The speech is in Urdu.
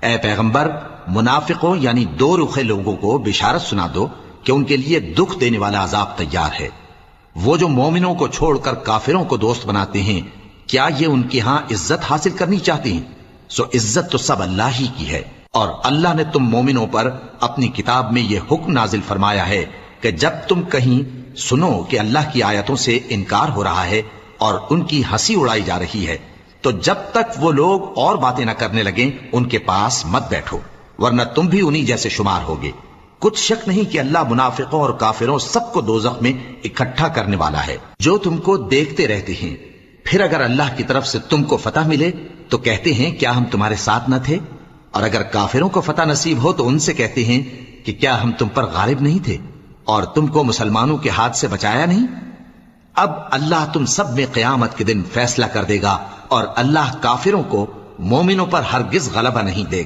اے پیغمبر منافقوں یعنی دو رخے لوگوں کو بشارت سنا دو کہ ان کے لیے دکھ دینے والا عذاب تیار ہے۔ وہ جو مومنوں کو چھوڑ کر کافروں کو دوست بناتے ہیں، کیا یہ ان کے ہاں عزت حاصل کرنی چاہتے ہیں؟ سو عزت تو سب اللہ ہی کی ہے۔ اور اللہ نے تم مومنوں پر اپنی کتاب میں یہ حکم نازل فرمایا ہے کہ جب تم کہیں سنو کہ اللہ کی آیتوں سے انکار ہو رہا ہے اور ان کی ہنسی اڑائی جا رہی ہے، تو جب تک وہ لوگ اور باتیں نہ کرنے لگیں ان کے پاس مت بیٹھو، ورنہ تم بھی انہی جیسے شمار ہوگے۔ کچھ شک نہیں کہ اللہ منافقوں اور کافروں سب کو دوزخ میں اکٹھا کرنے والا ہے، جو تم کو دیکھتے رہتے ہیں۔ پھر اگر اللہ کی طرف سے تم کو فتح ملے تو کہتے ہیں کیا ہم تمہارے ساتھ نہ تھے، اور اگر کافروں کو فتح نصیب ہو تو ان سے کہتے ہیں کہ کیا ہم تم پر غالب نہیں تھے اور تم کو مسلمانوں کے ہاتھ سے بچایا نہیں۔ اب اللہ تم سب میں قیامت کے دن فیصلہ کر دے گا، اور اللہ کافروں کو مومنوں پر ہرگز غلبہ نہیں دے گا۔